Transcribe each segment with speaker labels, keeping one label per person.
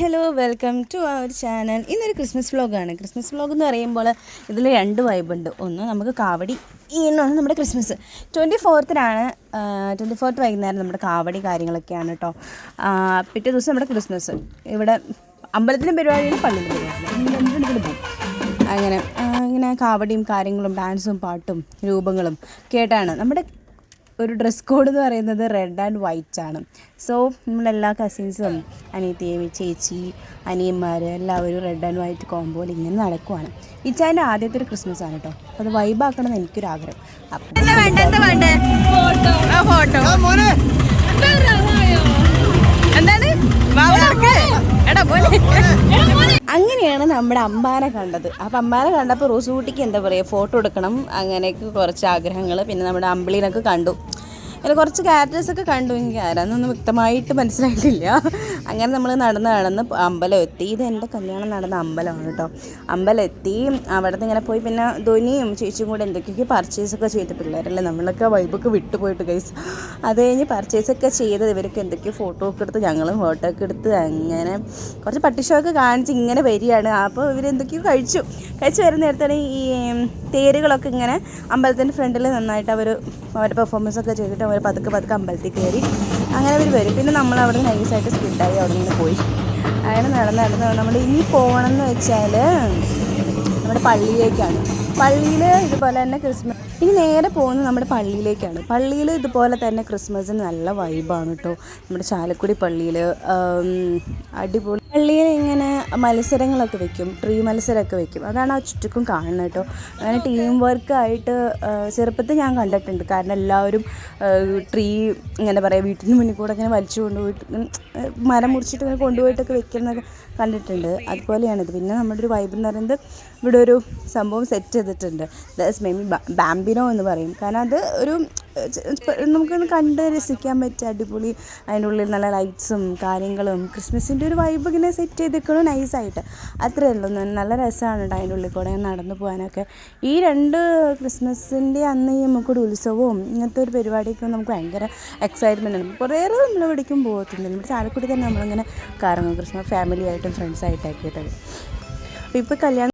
Speaker 1: Hello welcome to our channel. ഇന്നൊരു Christmas വ്ളോഗാണ്. Christmas vlog എന്ന് പറയുമ്പോൾ ഇതിൽ രണ്ട് വൈബുണ്ട്. ഒന്ന് നമുക്ക് കാവടി, ഇന്നാണ് നമ്മുടെ ക്രിസ്മസ് 24th വൈകുന്നേരം നമ്മുടെ കാവടി കാര്യങ്ങളൊക്കെയാണ് കേട്ടോ. പിറ്റേ ദിവസം നമ്മുടെ ക്രിസ്മസ്. ഇവിടെ അമ്പലത്തിലും പരിപാടിയിലും പള്ളിയിലും പരിപാടിയിലും പോകും. ഇങ്ങനെ കാവടിയും കാര്യങ്ങളും ഡാൻസും പാട്ടും രൂപങ്ങളും കേട്ടാണ്. നമ്മുടെ ഒരു ഡ്രസ് കോഡ് എന്ന് പറയുന്നത് റെഡ് ആൻഡ് വൈറ്റ് ആണ്. സോ നമ്മളെല്ലാ കസിൻസും അനിയത്തിയും ചേച്ചി അനിയന്മാർ എല്ലാവരും റെഡ് ആൻഡ് വൈറ്റ് കോമ്പോയിൽ ഇങ്ങനെ നടക്കുവാണ്. ഇച്ചാൻ്റെ ആദ്യത്തെ ഒരു ക്രിസ്മസ് ആണ് കേട്ടോ. അപ്പോൾ അത് വൈബാക്കണം എന്ന് എനിക്കൊരാഗ്രഹം. അങ്ങനെയാണ് നമ്മുടെ അമ്പാനെ കണ്ടത്. അപ്പം അമ്പാനെ കണ്ടപ്പോൾ റോസുകുട്ടിക്ക് എന്താ പറയുക, ഫോട്ടോ എടുക്കണം, അങ്ങനെയൊക്കെ കുറച്ച് ആഗ്രഹങ്ങൾ. പിന്നെ നമ്മുടെ അമ്പിളീനൊക്കെ കണ്ടു. അതിൽ കുറച്ച് ക്യാരക്ടേഴ്സൊക്കെ കണ്ടു. എനിക്ക് ആരാന്നൊന്നും വ്യക്തമായിട്ട് മനസ്സിലായിട്ടില്ല. അങ്ങനെ നമ്മൾ നടന്ന് അമ്പലം എത്തി. ഇത് എൻ്റെ കല്യാണം നടന്ന അമ്പലമാണ് കേട്ടോ. അമ്പലം എത്തി. അവിടെ നിന്ന് ഇങ്ങനെ പോയി. പിന്നെ ധോനിയും ചേച്ചിയും കൂടെ എന്തൊക്കെയൊക്കെ പർച്ചേസൊക്കെ ചെയ്ത്, പിള്ളേരല്ലേ നമ്മളൊക്കെ വൈബൊക്കെ വിട്ടുപോയിട്ട് ഗൈസ്. അത് കഴിഞ്ഞ് പർച്ചേസൊക്കെ ചെയ്ത് ഇവർക്ക് എന്തൊക്കെയോ ഫോട്ടോ ഒക്കെ എടുത്ത് ഞങ്ങളും ഫോട്ടോ ഒക്കെ എടുത്ത് അങ്ങനെ കുറച്ച് പട്ടിഷോയൊക്കെ കാണിച്ച് ഇങ്ങനെ വരികയാണ്. അപ്പോൾ ഇവരെന്തൊക്കെയോ കഴിച്ചു വരുന്ന നേരത്താണ് ഈ തേരുകളൊക്കെ ഇങ്ങനെ അമ്പലത്തിൻ്റെ ഫ്രണ്ടിൽ നന്നായിട്ട് അവരുടെ പെർഫോമൻസൊക്കെ ചെയ്തിട്ട് അവർ പതുക്കെ അമ്പലത്തിൽ കയറി അങ്ങനെ അവർ വരും. പിന്നെ നമ്മൾ അവിടെ നൈസായിട്ട് സ്കിഡായി അവിടെ നിന്ന് പോയി. അങ്ങനെ നടന്ന് നമ്മൾ ഇനി പോകണമെന്ന് വെച്ചാൽ നമ്മുടെ പള്ളിയിലേക്കാണ്. പള്ളിയിൽ ഇതുപോലെ തന്നെ ക്രിസ്മസ് ഇനി നേരെ പോകുന്നത് നമ്മുടെ പള്ളിയിലേക്കാണ്. പള്ളിയിൽ ഇതുപോലെ തന്നെ ക്രിസ്മസിന് നല്ല വൈബാണ് കേട്ടോ. നമ്മുടെ ചാലക്കുടി പള്ളിയിൽ അടിപൊളി. പള്ളിയിൽ ഇങ്ങനെ മത്സരങ്ങളൊക്കെ വെക്കും, ട്രീ മത്സരമൊക്കെ വെക്കും. അതാണ് ആ ചുറ്റുക്കും കാണുന്നത് കേട്ടോ. അങ്ങനെ ടീം വർക്കായിട്ട് ചെറുപ്പത്തിൽ ഞാൻ കണ്ടിട്ടുണ്ട്. കാരണം എല്ലാവരും ട്രീ ഇങ്ങനെ പറയുക വീട്ടിന് മുന്നിൽ കൂടെ ഇങ്ങനെ വലിച്ചു കൊണ്ടുപോയിട്ട് മരം മുറിച്ചിട്ട് ഇങ്ങനെ കൊണ്ടുപോയിട്ടൊക്കെ വെക്കുന്നതൊക്കെ കണ്ടിട്ടുണ്ട്. അതുപോലെയാണിത്. പിന്നെ നമ്മുടെ ഒരു വൈബ് എന്ന് പറയുന്നത് ഇവിടെ ഒരു സംഭവം സെറ്റ് ചെയ്തിട്ടുണ്ട്. ദാറ്റ്സ് മേ ബി ബാംബിനോ എന്ന് പറയും. കാരണം അത് ഒരു നമുക്കൊന്ന് കണ്ട് രസിക്കാൻ പറ്റുക, അടിപൊളി. അതിൻ്റെ ഉള്ളിൽ നല്ല ലൈറ്റ്സും കാര്യങ്ങളും ക്രിസ്മസിൻ്റെ ഒരു വൈബ് ഇങ്ങനെ സെറ്റ് ചെയ്തിരിക്കണം നൈസായിട്ട്. അത്രയേ ഉള്ളൂ. നല്ല രസമാണ് കേട്ടോ അതിൻ്റെ ഉള്ളിൽ കൂടെ നടന്നു പോകാനൊക്കെ. ഈ രണ്ട് ക്രിസ്മസിൻ്റെ അന്ന് ഈ നമുക്കൊരു ഉത്സവവും ഇങ്ങനത്തെ ഒരു പരിപാടിയൊക്കെ നമുക്ക് ഭയങ്കര എക്സൈറ്റ്മെൻ്റ് ആണ്. കുറേയേറെ നമ്മൾ എവിടേക്കും പോകത്തില്ല. നമ്മുടെ ചാലക്കുടി തന്നെ നമ്മളിങ്ങനെ കറങ്ങും, ക്രിസ്മസ് ഫാമിലി ആയിട്ടും ഫ്രണ്ട്സായിട്ടൊക്കെ. അപ്പോൾ ഇപ്പോൾ കല്യാണം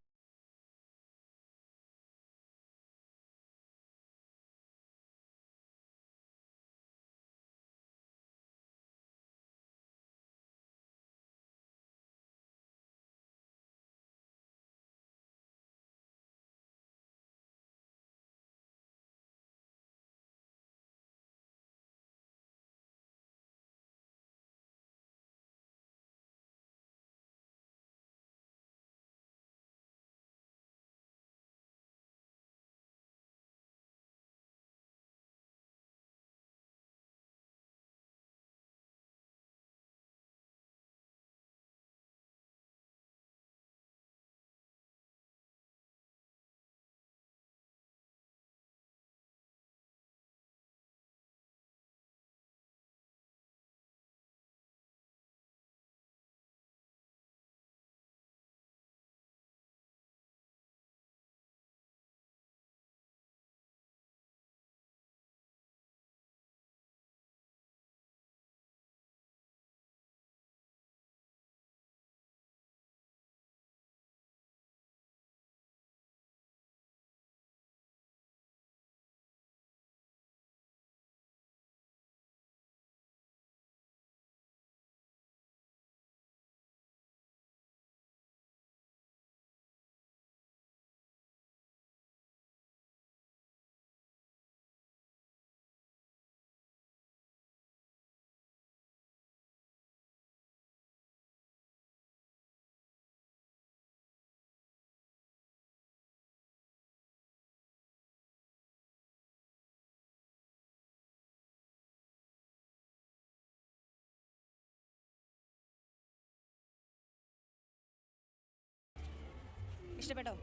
Speaker 1: ഇഷ്ടപ്പെട്ടോ?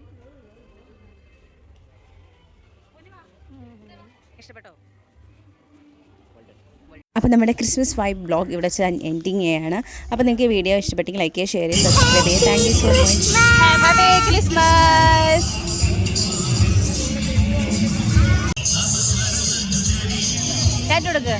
Speaker 1: അപ്പോൾ നമ്മുടെ ക്രിസ്മസ് വൈബ് ബ്ലോഗ് ഇവിടെ എൻഡിങ് ചെയ്യാണ്. അപ്പോൾ നിങ്ങൾക്ക് വീഡിയോ ഇഷ്ടപ്പെട്ടെങ്കിൽ ലൈക്ക് ചെയ്യുക, ഷെയർ ചെയ്യുക, സബ്സ്ക്രൈബ് ചെയ്യുക. Thank you so much. Happy Christmas. കൊടുക്കുക.